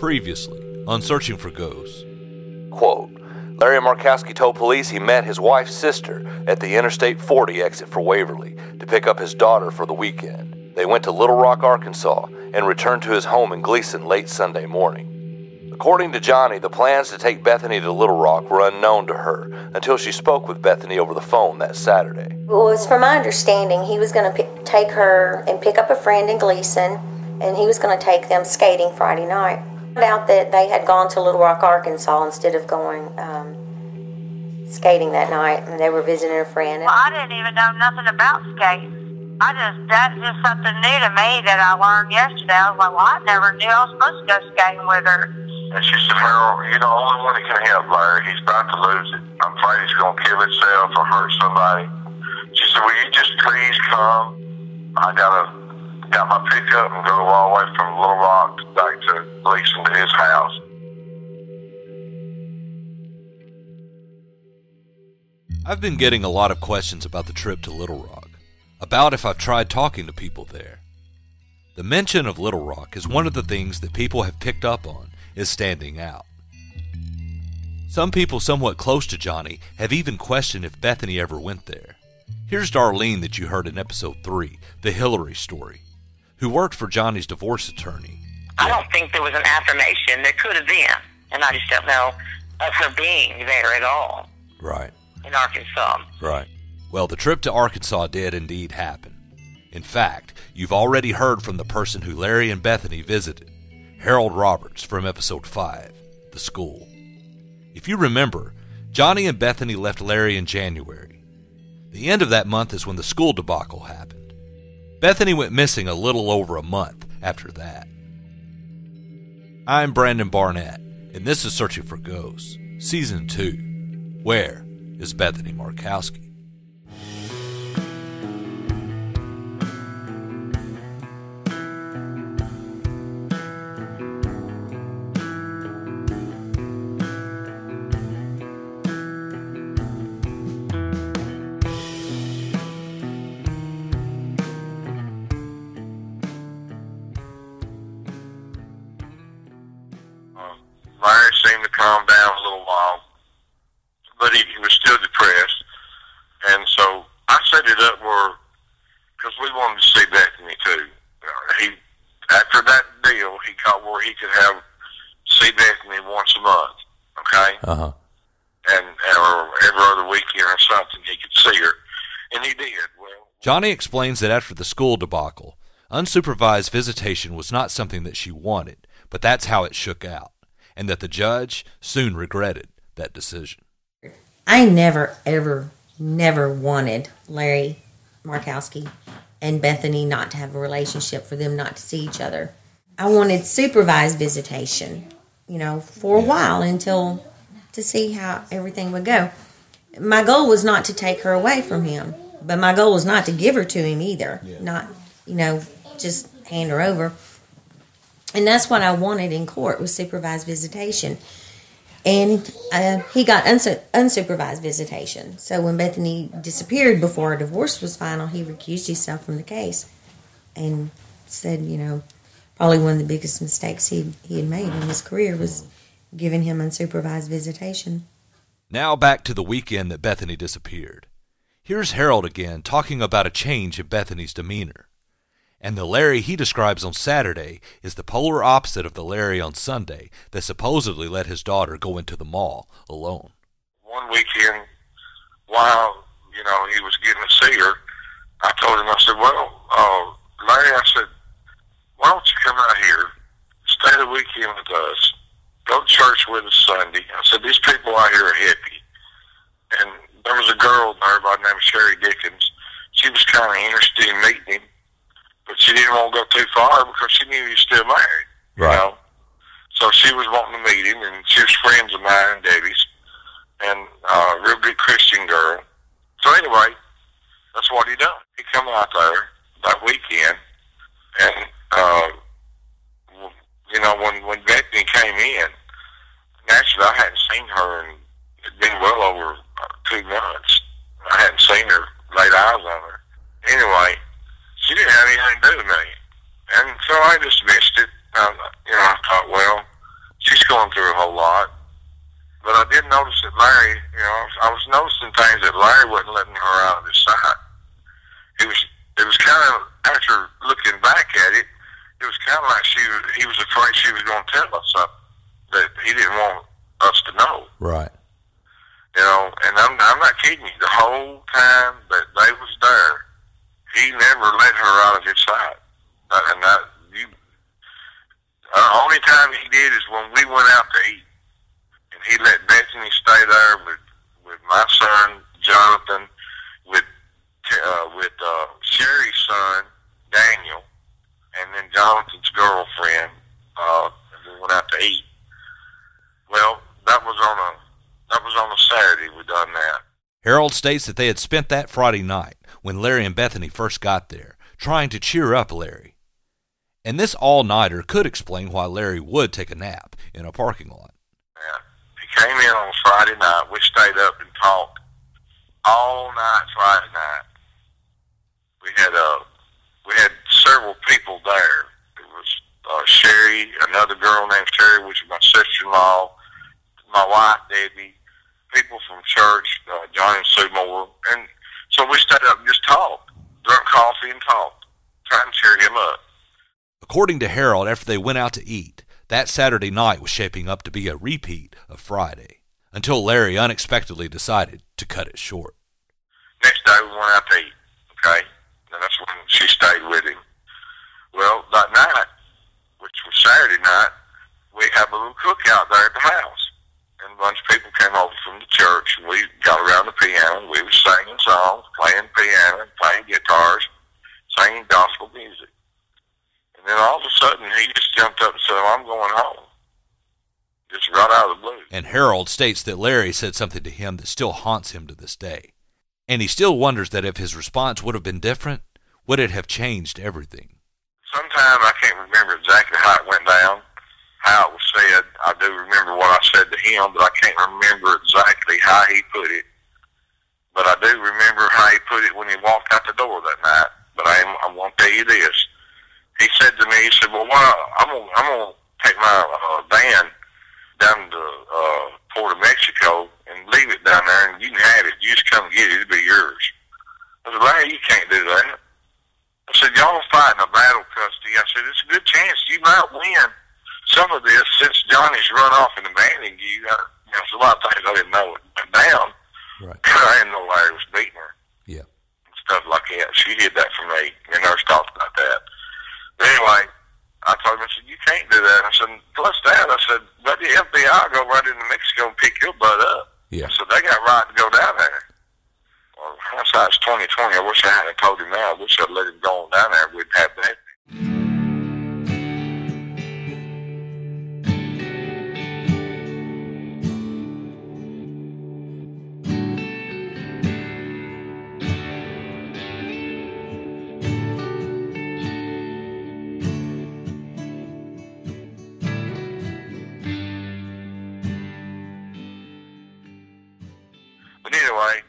Previously, on Searching for Ghosts. Quote, Larry Markowski told police he met his wife's sister at the Interstate 40 exit for Waverly to pick up his daughter for the weekend. They went to Little Rock, Arkansas, and returned to his home in Gleason late Sunday morning. According to Johnny, the plans to take Bethany to Little Rock were unknown to her until she spoke with Bethany over the phone that Saturday. Well, it was from my understanding he was going to take her and pick up a friend in Gleason, and he was going to take them skating Friday night. I found out that they had gone to Little Rock, Arkansas instead of going skating that night, and they were visiting a friend. Well, I didn't even know nothing about skating. That's just something new to me that I learned yesterday. I was like, well, I never knew I was supposed to go skating with her. And she said, Harold, you're the only one that can help Larry. He's about to lose it. I'm afraid he's going to kill himself or hurt somebody. She said, will you just please come? I got my pickup and go all the way from Little Rock back to Gleason to his house. I've been getting a lot of questions about the trip to Little Rock, about if I've tried talking to people there. The mention of Little Rock is one of the things that people have picked up on is standing out. Some people somewhat close to Johnny have even questioned if Bethany ever went there. Here's Darlene that you heard in episode 3, the Hillary story, who worked for Johnny's divorce attorney. I don't think there was an affirmation. There could have been, and I just don't know of her being there at all. Right. In Arkansas. Right. Well, the trip to Arkansas did indeed happen. In fact, you've already heard from the person who Larry and Bethany visited, Harold Roberts from episode 5, The School. If you remember, Johnny and Bethany left Larry in January. The end of that month is when the school debacle happened. Bethany went missing a little over a month after that. I'm Brandon Barnett, and this is Searching for Ghosts, Season 2. Where is Bethany Markowski? Larry seemed to calm down a little while, but he was still depressed. And so I set it up because we wanted to see Bethany too. After that deal, he caught where he could see Bethany once a month, okay? Uh-huh. Or every other weekend or something, he could see her. And he did. Well, Johnny explains that after the school debacle, unsupervised visitation was not something that she wanted, but that's how it shook out, and that the judge soon regretted that decision. I never wanted Larry Markowski and Bethany not to have a relationship, for them not to see each other. I wanted supervised visitation, for a while to see how everything would go. My goal was not to take her away from him, but my goal was not to give her to him either. Yeah. Not, just hand her over. And that's what I wanted in court, was supervised visitation. And he got unsupervised visitation. So when Bethany disappeared before a divorce was final, he recused himself from the case and said, probably one of the biggest mistakes he had made in his career was giving him unsupervised visitation. Now back to the weekend that Bethany disappeared. Here's Harold again talking about a change in Bethany's demeanor. And the Larry he describes on Saturday is the polar opposite of the Larry on Sunday that supposedly let his daughter go into the mall alone. One weekend, while, he was getting to see her, I told him, I said, well, Larry, I said, why don't you come out here, stay the weekend with us, go to church with us Sunday. I said, these people out here are hippie. And there was a girl there by the name of Sherry Dickens. She was kind of interested in meeting him. But she didn't want to go too far because she knew he was still married, right. So she was wanting to meet him, and she was friends of mine, Debbie's, and a real good Christian girl. So anyway, that's what he done. He come out there that weekend, and when Bethany came in, naturally I hadn't seen her, and it'd been well over 2 months. I hadn't seen her, laid eyes on her. Anyway, she didn't have anything to do with me. And so I dismissed it. I thought, well, going through a whole lot. But I did notice that Larry, I was noticing things that Larry wasn't letting her out of his sight. It was kind of, after looking back at it, it was kind of like he was afraid she was going to tell us something that he didn't want us to know. Right. And I'm not kidding you. The whole time that they was there, he never let her out of his sight. The only time he did is when we went out to eat. And he let Bethany stay there with my son, Jonathan, with Sherry's son, Daniel, and then Jonathan's girlfriend, and we went out to eat. Well, that was on a Saturday we done that. Harold states that they had spent that Friday night, when Larry and Bethany first got there, trying to cheer up Larry. And this all-nighter could explain why Larry would take a nap in a parking lot. Yeah. He came in on Friday night. We stayed up and talked all night Friday night. We had several people there. It was Sherry, another girl named Sherry, which is my sister-in-law, my wife, Debbie, people from church, Johnny and Sue Moore. And so we stayed up and just talked, drank coffee and talked, trying to cheer him up. According to Harold, after they went out to eat, that Saturday night was shaping up to be a repeat of Friday, until Larry unexpectedly decided to cut it short. Next day we went out to eat, okay? And that's when she stayed with him. Well, that night, which was Saturday night, we had a little cookout there at the house. And a bunch of people came over from the church, and we got around the piano. We were singing songs, playing piano, playing guitars, singing gospel music. And then all of a sudden, he just jumped up and said, "I'm going home." Just right out of the blue. And Harold states that Larry said something to him that still haunts him to this day. And he still wonders that if his response would have been different, would it have changed everything? Sometimes I can't remember exactly how it went down, how it was said. I do remember what I said to him, but I can't remember exactly how he put it. But I do remember how he put it when he walked out the door that night. But I won't tell you this. He said to me, he said, "Well, I'm gonna take my van down to Port of Mexico and leave it down there, and you can have it. You just come get it. It'll be yours." I said, "Larry, you can't do that." I said, "Y'all are fighting a battle custody." I said, "It's a good chance you might win some of this since Johnny's run off and abandoned you." There's a lot of things I didn't know it went down. Right. I didn't know Larry was beating her. Yeah. Stuff like that. She hid that from me. Me and nurse talked about that. But anyway, I told him, I said, "You can't do that." I said, "Plus that," I said, "but the FBI will go right into Mexico and pick your butt up." Yeah. I said, "They got right to go down there." Well, hindsight's 20/20. I wish I hadn't told him that. I wish I'd let him go on down there. We'd have that. But anyway,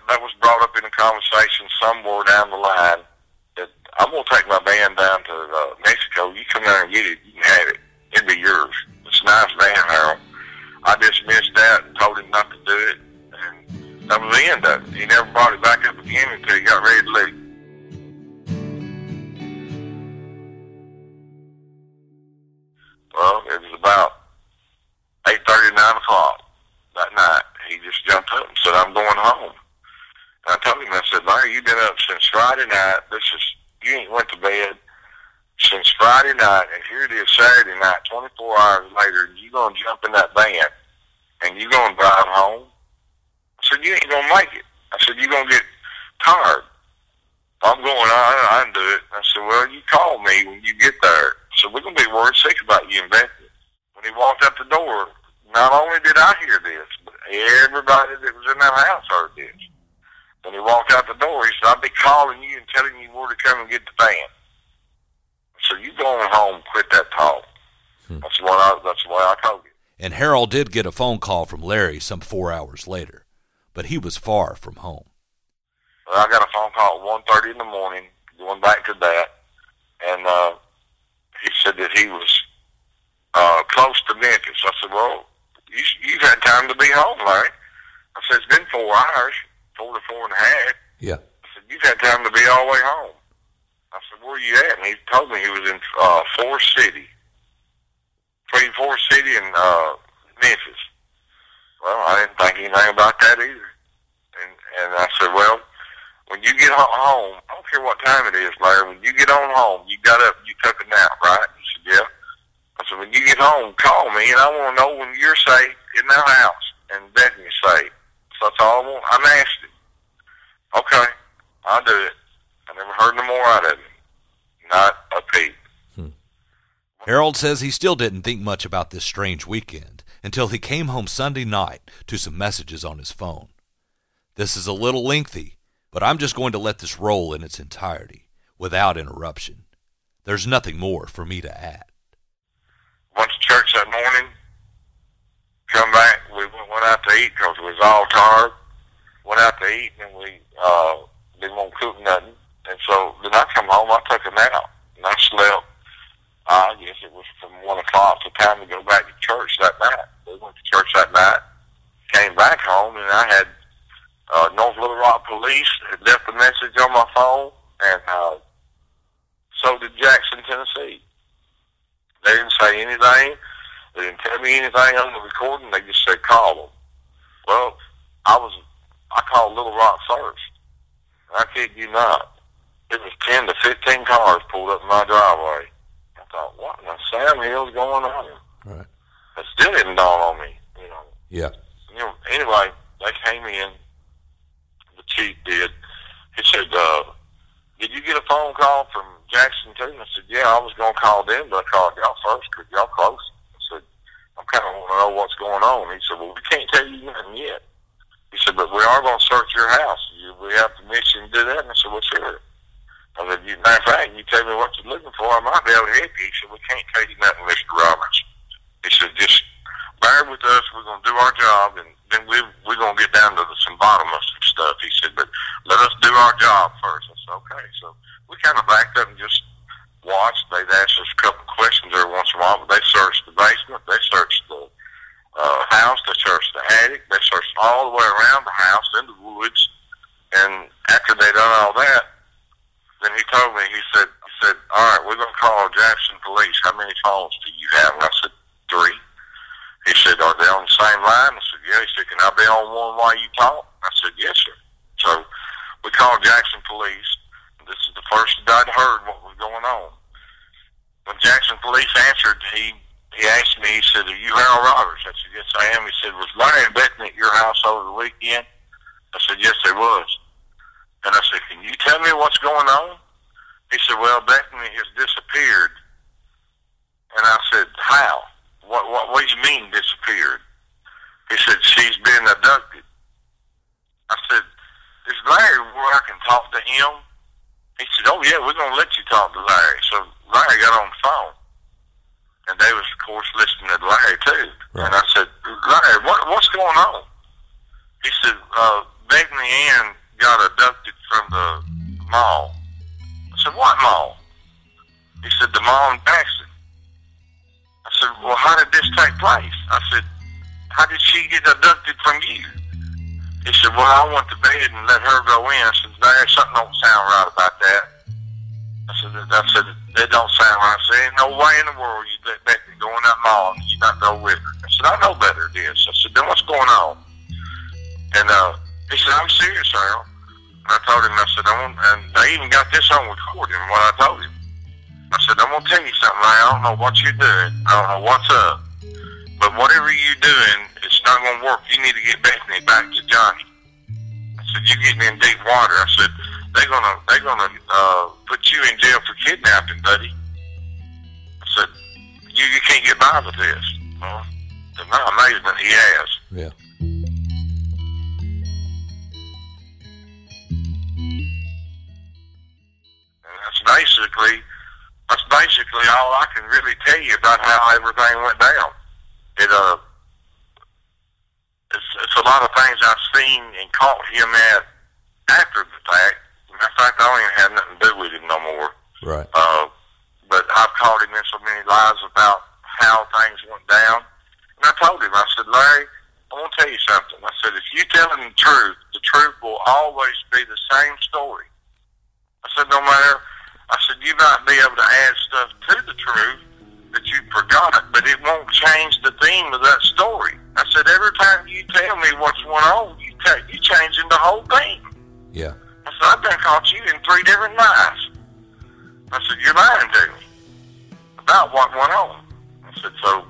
that was brought up in a conversation somewhere down the line that I'm going to take my band down to Mexico. You come down and get it. You can have it. It'll be yours. It's a nice band, Harold. I dismissed that and told him not to do it. And that was the end of it. He never brought it back up again until he got ready to leave. Well, it was about 8:30, 9 o'clock that night. He just jumped up and said, "I'm going home." And I told him, I said, "Larry, you've been up since Friday night. You ain't went to bed since Friday night, and here it is Saturday night, 24 hours later, and you going to jump in that van, and you going to drive home?" I said, "You ain't going to make it." I said, "You're going to get tired." "I'm going, I can do it." I said, "Well, you call me when you get there." I said, "We're going to be worried sick about you in Bethany." When he walked out the door, not only did I hear this, but everybody that was in that house heard this. When he walked out the door, he said, "I'll be calling you and telling you where to come and get the van." So you going home, quit that talk. That's the way I told you. And Harold did get a phone call from Larry some 4 hours later, but he was far from home. Well, I got a phone call at 1:30 in the morning, going back to that, and he said that he was close to Memphis. I said, well, you've had time to be home, Larry. I said, it's been 4 hours, 4 to 4.5. Yeah. I said, you've had time to be all the way home. I said, where are you at? And he told me he was in Forest City. Between Forest City and Memphis. Well, I didn't think anything about that either. And I said, well, when you get home, I don't care what time it is, Larry, when you get on home, you got up, you took a nap, right? He said, yeah. I said, when you get home, call me, and I want to know when you're safe in the house and Bethany's safe. So that's all I want. I'm asking. Okay, I'll do it. I never heard no more out of him. Not a peep. Harold says he still didn't think much about this strange weekend until he came home Sunday night to some messages on his phone. This is a little lengthy, but I'm just going to let this roll in its entirety, without interruption. There's nothing more for me to add. Went to church that morning, come back, we went out to eat because we was all tired. Went out to eat, and we didn't want to cook nothing. And so then I come home, I took a nap, and I slept. I guess it was from 1 o'clock to time to go back to church that night. We went to church that night, came back home, and I had North Little Rock Police had left a message on my phone, and so did Jackson, Tennessee. They didn't say anything. They didn't tell me anything on the recording. They just said, call them. Well, I called Little Rock first. I kid you not. It was 10 to 15 cars pulled up in my driveway. I thought, what in the Sam Hill's going on? Right. It still didn't dawn on me, you know. Yeah. You know, anyway, they came in. The chief did. He said, did you get a phone call from Jackson too? And I said, yeah, I was going to call them, but I called y'all first because y'all close. I said, I kind of want to know what's going on. He said, well, we can't tell you nothing yet. He said, but we are going to search your house. We have permission to do that. And I said, well, sure. I said, matter of fact, you tell me what you're looking for, I might be able to help you. He said, we can't tell you nothing, Mr. Roberts. He said, just bear with us. We're going to do our job, and then we're going to get down to some bottom of some stuff. He said, but let us do our job first. I said, okay. So we kind of backed up and just watched. They'd asked us a couple of questions every once in a while, but they searched the basement. They searched the house. They searched the attic. They searched all the way around the house, in the woods. And after they done all that, then he told me, he said, all right, we're going to call Jackson Police. How many phones do you have? And I said, 3. He said, are they on the same line? I said, yeah. He said, can I be on one while you talk? I said, yes, sir. So we called Jackson Police. This is the first that I'd heard what was going on. When Jackson Police answered, he asked me, he said, are you Harold Roberts? I said, yes, I am. He said, was Larry and Bethany at your house over the weekend? I said, yes, they was. And I said, can you tell me what's going on? He said, well, Bethany has disappeared. And I said, how? What do you mean disappeared? He said, she's been abducted. I said, is Larry where I can talk to him? He said, oh, yeah, we're going to let you talk to Larry. So Larry got on the phone. And they was, of course, listening to Larry, too. Right. And I said, Larry, what's going on? He said, Bethany Ann got abducted from the mall. I said, what mall? He said, the mall in Paxton. I said, well, how did this take place? I said, how did she get abducted from you? He said, well, I went to bed and let her go in. I said, Larry, something don't sound right about that. I said, it don't sound right. I said, ain't no way in the world you let Bethany go in that mall and you not go with her. I said, I know better than this. I said, then what's going on? And he said, I'm serious, Harold. And I told him, I said, and they even got this on recording, what I told him. I said, I'm going to tell you something, Larry. I don't know what you're doing. I don't know what's up. But whatever you're doing, it's not going to work. You need to get Bethany back to Johnny. I said, you're getting in deep water. I said, they're gonna put you in jail for kidnapping, buddy. I said, you can't get by with this. Well, to my amazement, he has. Yeah. And that's basically all I can really tell you about how everything went down. It's a lot of things I've seen and caught him at after the fact. Matter of fact, I don't even have nothing to do with him no more. Right. But I've caught him in so many lies about how things went down. And I told him, I said, Larry, I want to tell you something. I said, if you telling the truth will always be the same story. I said, no matter, I said, you might be able to add stuff to the truth that you forgot, but it won't change the theme of that story. I said, every time you tell me what's going on, you changing the whole thing. Yeah. I said, I've done caught you in 3 different lies. I said, you're lying to me about what went on. I said, so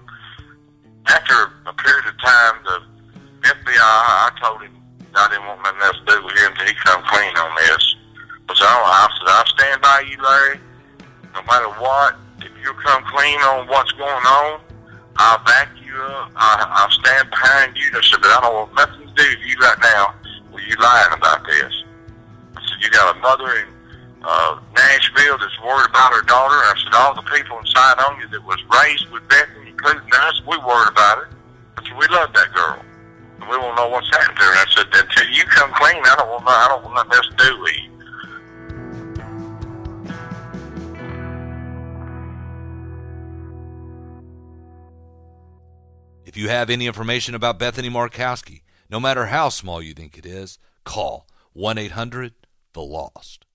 after a period of time, the FBI, I told him I didn't want nothing else to do with him until he come clean on this. But I said, I'll stand by you, Larry, no matter what. If you'll come clean on what's going on, I'll back you up. I'll stand behind you. I said, but I don't want nothing to do with you right now with you lying about this. I said, you got a mother in Nashville that's worried about her daughter. I said, all the people inside on you that was raised with Bethany, including us, we worried about it. I said, we love that girl. And we won't know what's happened to her. And I said, until you come clean, I don't want nothing else to do with you. If you have any information about Bethany Markowski, no matter how small you think it is, call 1-800-THE-LOST.